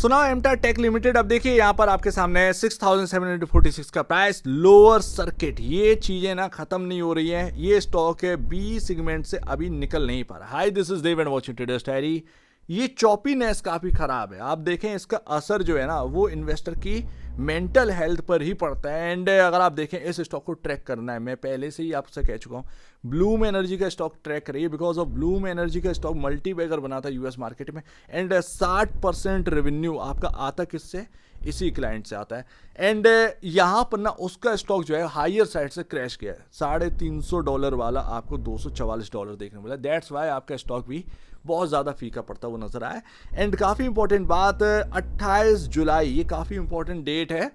सुना एमटा take limited. अब देखिए यहाँ पर आपके सामने 6746 का प्राइस, लोअर सर्किट, ये चीजें ना खत्म नहीं हो रही है। ये स्टॉक है बी सेगमेंट से अभी निकल नहीं पा रहा। Hi, this is Dev and watching Traders Diary. ये चॉपीनेस काफी खराब है। आप देखें इसका असर जो है ना वो इन्वेस्टर की मेंटल हेल्थ पर ही पड़ता है। एंड अगर आप देखें इस स्टॉक को ट्रैक करना है, मैं पहले से ही आपसे कह चुका हूँ, ब्लूम एनर्जी का स्टॉक ट्रैक करिए, बिकॉज ऑफ ब्लूम एनर्जी का स्टॉक मल्टी बैगर बना था यूएस मार्केट में। एंड 60% रेवेन्यू आपका आता किससे? इसी क्लाइंट से आता है। एंड यहाँ पर ना उसका स्टॉक जो है हायर साइड से क्रैश किया है। $350 वाला आपको $244 देखने को मिला। दैट्स वाई आपका स्टॉक भी बहुत ज़्यादा फीका पड़ता हुआ नजर आया। एंड काफ़ी इंपॉर्टेंट बात, 28 जुलाई, ये काफ़ी इंपॉर्टेंट डेट है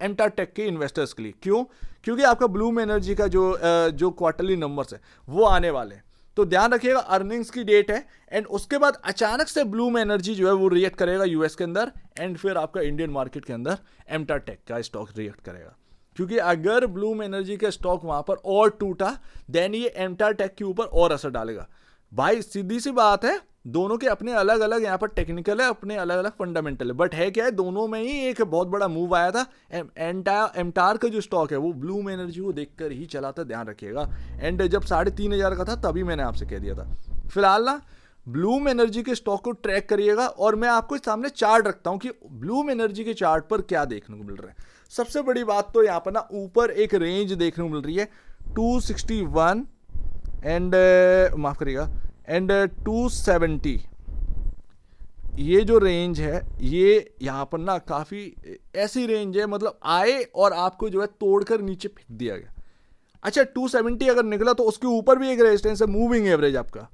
एमटा टेक के इन्वेस्टर्स के लिए। क्यों? क्योंकि आपका ब्लूम एनर्जी का जो क्वार्टरली नंबर्स है वो आने वाले हैं। तो ध्यान रखिएगा, अर्निंग्स की डेट है। एंड उसके बाद अचानक से ब्लूम एनर्जी जो है वो रिएक्ट करेगा यूएस के अंदर, एंड फिर आपका इंडियन मार्केट के अंदर एमटा टेक का स्टॉक रिएक्ट करेगा। क्योंकि अगर ब्लूम एनर्जी का स्टॉक वहां पर और टूटा, देन ये एमटा टेक के ऊपर और असर डालेगा। भाई सीधी सी बात है, दोनों के अपने अलग अलग यहाँ पर टेक्निकल है, अपने अलग अलग फंडामेंटल है, बट है क्या है, दोनों में ही एक बहुत बड़ा मूव आया था। एमटार का जो स्टॉक है वो ब्लूम एनर्जी को देखकर ही चला था, ध्यान रखिएगा। एंड जब 3,500 का था तभी मैंने आपसे कह दिया था। फिलहाल ना ब्लूम एनर्जी के स्टॉक को ट्रैक करिएगा, और मैं आपको सामने चार्ट रखता हूं कि ब्लूम एनर्जी के चार्ट पर क्या देखने को मिल रहा है। सबसे बड़ी बात तो यहाँ पर ना ऊपर एक रेंज देखने को मिल रही है 261 एंड माफ करिएगा एंड 270। ये जो रेंज है ये यहाँ पर ना काफ़ी ऐसी रेंज है, मतलब आए और आपको जो है तोड़कर नीचे फेंक दिया गया। अच्छा, 270 अगर निकला तो उसके ऊपर भी एक रेजिस्टेंस है, मूविंग एवरेज। आपका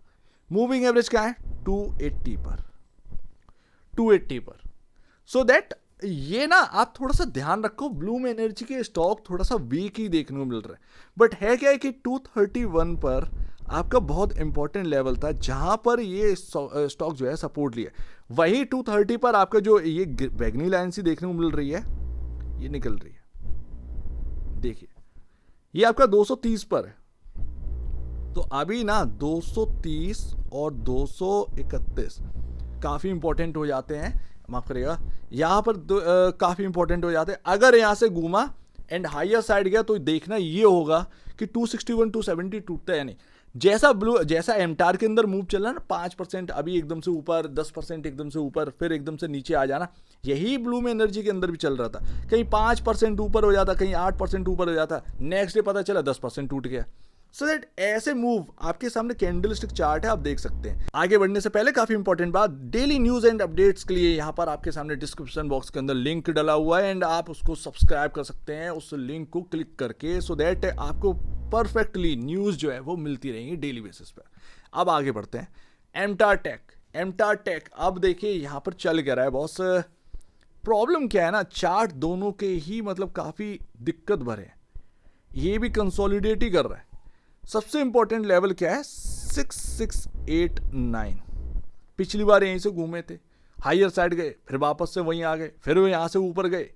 मूविंग एवरेज क्या है? 280 पर, 280 पर। सो दैट ये ना आप थोड़ा सा ध्यान रखो, ब्लूम एनर्जी के स्टॉक थोड़ा सा वीक ही देखने को मिल रहा है। बट है क्या है कि 231 पर आपका बहुत इंपॉर्टेंट लेवल था जहां पर ये स्टॉक जो है सपोर्ट लिया। वही 230 पर आपका जो ये बैगनी लाइन सी देखने को मिल रही है, ये निकल रही है। देखिए ये आपका 230 पर है। तो अभी ना 230 और 231 काफी इंपॉर्टेंट हो जाते हैं, माफ करिएगा, यहां पर काफी इंपॉर्टेंट हो जाते हैं। अगर यहां से घूमा एंड हायर साइड गया तो देखना ये होगा कि 261 270 टूटता है नहीं। जैसा एमटार के अंदर मूव चल रहा है ना, 5% अभी एकदम से ऊपर, 10% एकदम से ऊपर, फिर एकदम से नीचे आ जाना, यही ब्लूम एनर्जी के अंदर भी चल रहा था। कहीं 5% ऊपर हो जाता, कहीं 8% ऊपर हो जाता, नेक्स्ट डे पता चला 10% टूट गया। सो दैट ऐसे मूव आपके सामने कैंडलस्टिक चार्ट है, आप देख सकते हैं। आगे बढ़ने से पहले काफी इंपॉर्टेंट बात, डेली न्यूज एंड अपडेट्स के लिए यहाँ पर आपके सामने डिस्क्रिप्शन बॉक्स के अंदर लिंक डला हुआ है, एंड आप उसको सब्सक्राइब कर सकते हैं उस लिंक को क्लिक करके, सो दैट आपको परफेक्टली न्यूज जो है वो मिलती रहेंगी डेली बेसिस पर। अब आगे बढ़ते हैं, एमटा टेक। अब देखिए यहाँ पर चल क्या रहा है बॉस। प्रॉब्लम क्या है ना, चार्ट दोनों के ही मतलब काफी दिक्कत भरे हैं। ये भी कंसोलिडेट ही कर रहा है। सबसे इंपॉर्टेंट लेवल क्या है? 6689। पिछली बार यहीं से घूमे थे, हायर साइड गए, फिर वापस से वहीं आ गए, फिर वो यहां से ऊपर गए,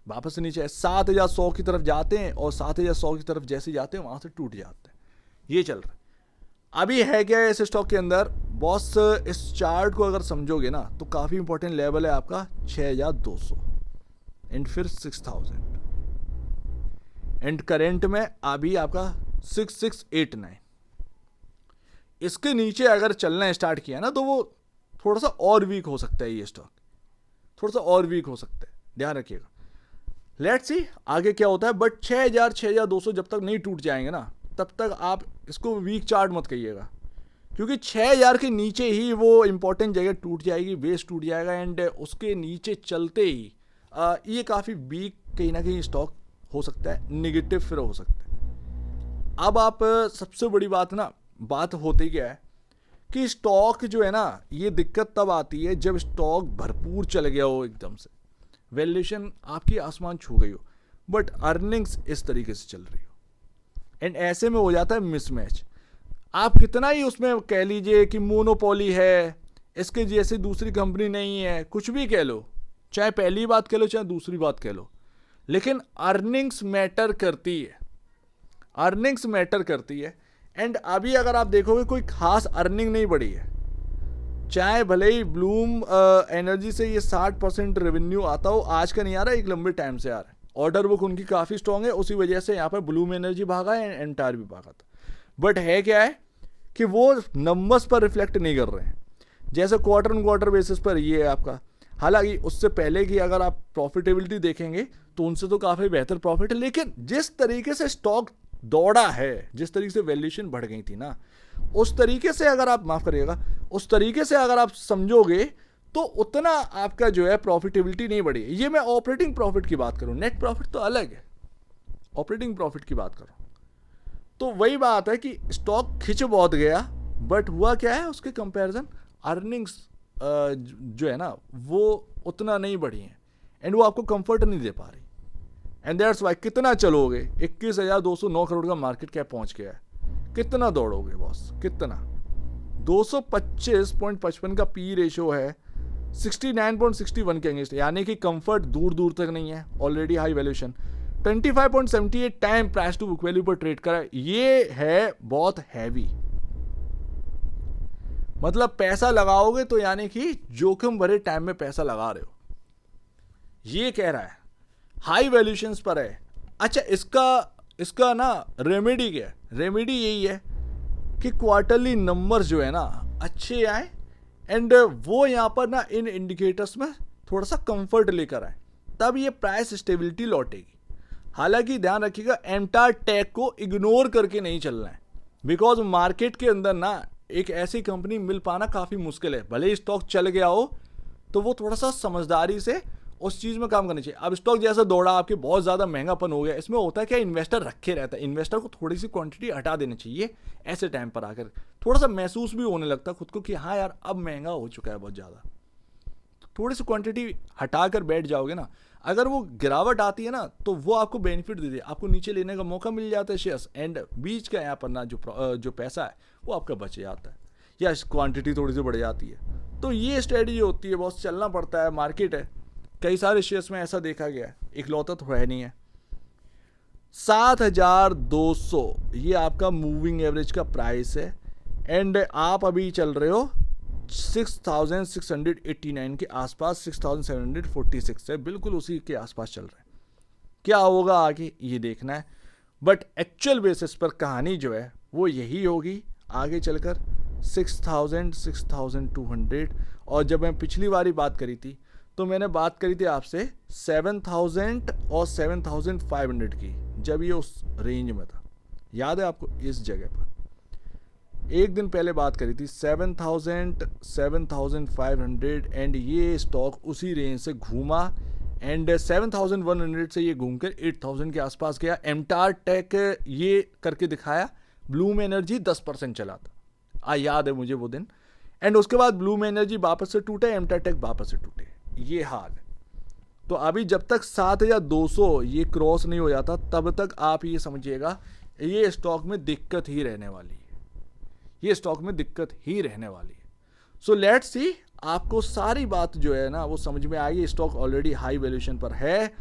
वापस से नीचे 7100 की तरफ जाते हैं, और 7100 की तरफ जैसे जाते हैं वहां से टूट जाते हैं। ये चल रहा है। अभी है क्या है इस स्टॉक के अंदर बॉस, इस चार्ट को अगर समझोगे ना तो काफी इंपॉर्टेंट लेवल है आपका 6200 एंड फिर 6000 एंड करेंट में अभी आपका 6689। इसके नीचे अगर चलना स्टार्ट किया ना तो वो थोड़ा सा और वीक हो सकता है, ये स्टॉक थोड़ा सा और वीक हो सकता है, ध्यान रखिएगा। लेट्स सी आगे क्या होता है। बट 6200 जब तक नहीं टूट जाएंगे ना तब तक आप इसको वीक चार्ट मत कहिएगा, क्योंकि 6000 के नीचे ही वो इंपॉर्टेंट जगह टूट जाएगी, बेस टूट जाएगा, एंड उसके नीचे चलते ही ये काफ़ी वीक कहीं ना कहीं स्टॉक हो सकता है, निगेटिव फिर हो सकता है। अब आप सबसे बड़ी बात होती क्या है कि स्टॉक जो है ना, ये दिक्कत तब आती है जब स्टॉक भरपूर चल गया हो, एकदम से वैल्यूएशन आपकी आसमान छू गई हो, बट अर्निंग्स इस तरीके से चल रही हो, एंड ऐसे में हो जाता है मिसमैच। आप कितना ही उसमें कह लीजिए कि मोनोपोली है, इसके जैसे दूसरी कंपनी नहीं है, कुछ भी कह लो, चाहे पहली बात कह लो चाहे दूसरी बात कह लो, लेकिन अर्निंग्स मैटर करती है, अर्निंग्स मैटर करती है। एंड अभी अगर आप देखोगे कोई खास अर्निंग नहीं बढ़ी है, चाहे भले ही ब्लूम एनर्जी से ये 60% रेवेन्यू आता हो, आज का नहीं आ रहा, एक लंबे टाइम से आ रहा है। ऑर्डर बुक उनकी काफ़ी स्ट्रांग है, उसी वजह से यहाँ पर ब्लूम एनर्जी भागा है, एंटायर भी भागा था। बट है क्या है कि वो नंबर्स पर रिफ्लेक्ट नहीं कर रहे हैं। जैसे क्वार्टर ऑन क्वार्टर बेसिस पर ये है आपका, हालांकि उससे पहले की अगर आप प्रॉफिटेबिलिटी देखेंगे तो उनसे तो काफ़ी बेहतर प्रॉफिट है, लेकिन जिस तरीके से स्टॉक दौड़ा है, जिस तरीके से वैल्यूएशन बढ़ गई थी ना, उस तरीके से अगर आप, माफ़ करिएगा, उस तरीके से अगर आप समझोगे तो उतना आपका जो है प्रॉफिटेबिलिटी नहीं बढ़ी। ये मैं ऑपरेटिंग प्रॉफिट की बात करूं, नेट प्रॉफिट तो अलग है, ऑपरेटिंग प्रॉफिट की बात करूं तो वही बात है कि स्टॉक खिंच बहुत गया, बट हुआ क्या है, उसके कंपैरिजन अर्निंग्स जो है ना वो उतना नहीं बढ़ी है, एंड वो आपको कंफर्ट नहीं दे पा रही। एंड दैट्स वाई कितना चलोगे, 21,209 करोड़ का मार्केट कैप पहुंच गया है, कितना दौड़ोगे बॉस, कितना? 225.55 का पी रेशियो है, 69.61 के अगेंस्ट, यानी कि कंफर्ट दूर दूर तक नहीं है, already high valuation. 25.78 time price to book value पर ट्रेड करा है, ये है बहुत हैवी। मतलब पैसा लगाओगे तो यानी कि जोखिम भरे टाइम में पैसा लगा रहे हो, ये कह रहा है, हाई वैल्यूएशंस पर है। अच्छा, इसका ना रेमेडी क्या है? रेमेडी यही है कि क्वार्टरली नंबर्स जो है ना अच्छे आए, एंड वो यहाँ पर ना इन इंडिकेटर्स में थोड़ा सा कंफर्ट लेकर आए, तब ये प्राइस स्टेबिलिटी लौटेगी। हालांकि ध्यान रखिएगा, एंटायर टेक को इग्नोर करके नहीं चलना है, बिकॉज मार्केट के अंदर ना एक ऐसी कंपनी मिल पाना काफ़ी मुश्किल है। भले ही स्टॉक चल गया हो तो वो थोड़ा सा समझदारी से उस चीज़ में काम करनी चाहिए। अब स्टॉक जैसा दौड़ा, आपके बहुत ज़्यादा महंगापन हो गया, इसमें होता है क्या, इन्वेस्टर रखे रहता है, इन्वेस्टर को थोड़ी सी क्वांटिटी हटा देनी चाहिए ऐसे टाइम पर आकर, थोड़ा सा महसूस भी होने लगता है खुद को कि हाँ यार अब महंगा हो चुका है बहुत ज़्यादा, थोड़ी सी क्वांटिटी हटा कर बैठ जाओगे ना, अगर वो गिरावट आती है ना तो वो आपको बेनिफिट दे दे, आपको नीचे लेने का मौका मिल जाता है शेयर्स, एंड बीच का यहाँ पर ना जो पैसा है वो आपका बच जाता है, या क्वांटिटी थोड़ी सी बढ़ जाती है। तो ये स्ट्रेटजी होती है, बहुत चलना पड़ता है, मार्केट है, कई सारे शेयर्स में ऐसा देखा गया है, इकलौता तो है नहीं है। 7,200 ये आपका मूविंग एवरेज का प्राइस है, एंड आप अभी चल रहे हो 6,689 के आसपास, 6,746 है, बिल्कुल उसी के आसपास चल रहे हैं। क्या होगा आगे ये देखना है, बट एक्चुअल बेसिस पर कहानी जो है वो यही होगी आगे चलकर 6,000, 6,200। और जब मैं पिछली बारी बात करी थी तो मैंने बात करी थी आपसे 7,000 और 7,500 की, जब ये उस रेंज में था, याद है आपको? इस जगह पर एक दिन पहले बात करी थी 7,000, 7,500, एंड ये स्टॉक उसी रेंज से घूमा, एंड 7,100 से ये घूमकर 8,000 के आसपास गया। एमटार टेक ये करके दिखाया, ब्लूम एनर्जी 10% चला था, याद है मुझे वो दिन, एंड उसके बाद ब्लूम एनर्जी वापस से टूटे, एमटार टेक वापस से टूटे, ये हाल है। तो अभी जब तक 7,200 ये क्रॉस नहीं हो जाता तब तक आप ये समझिएगा ये स्टॉक में दिक्कत ही रहने वाली है, ये स्टॉक में दिक्कत ही रहने वाली है। सो लेट्स सी, आपको सारी बात जो है ना वो समझ में आई। स्टॉक ऑलरेडी हाई वैल्यूएशन पर है,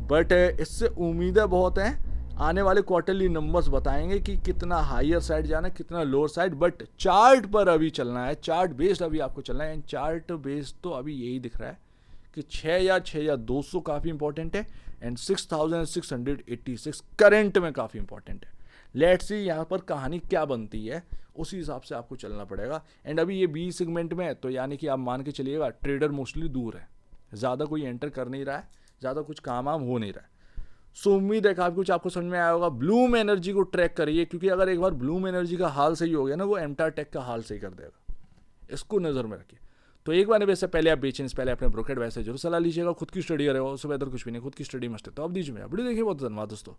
बट इससे उम्मीदें बहुत हैं, आने वाले क्वार्टरली नंबर्स बताएंगे कि कितना हायर साइड जाना है, कितना लोअर साइड, बट चार्ट पर अभी चलना है, चार्ट बेस्ड अभी आपको चलना है। चार्ट बेस्ड तो अभी यही दिख रहा है कि 6,200 काफ़ी इंपॉर्टेंट है, एंड 6,686 करंट में काफ़ी इंपॉर्टेंट है। लेट्स सी यहाँ पर कहानी क्या बनती है, उसी हिसाब से आपको चलना पड़ेगा। एंड अभी ये बी सेगमेंट में है, तो यानी कि आप मान के चलिएगा ट्रेडर मोस्टली दूर है, ज़्यादा कोई एंटर कर नहीं रहा है, ज़्यादा कुछ काम आम हो नहीं रहा है। सो उम्मीद है काफ़ी कुछ आपको समझ में आया होगा। ब्लूम एनर्जी को ट्रैक करिए, क्योंकि अगर एक बार ब्लूम एनर्जी का हाल सही हो गया ना, वो एमटार टेक का हाल सही कर देगा, इसको नज़र में रखिए। तो एक बार वैसे पहले आप बेचें, इससे पहले अपने ब्रोकर वैसे जरूर सलाह लीजिएगा, खुद की स्टडी करेगा, उससे बेहतर कुछ भी नहीं, खुद की स्टडी मस्ट है। तो अब दीजिए, वीडियो देखिए, बहुत धन्यवाद दोस्तों।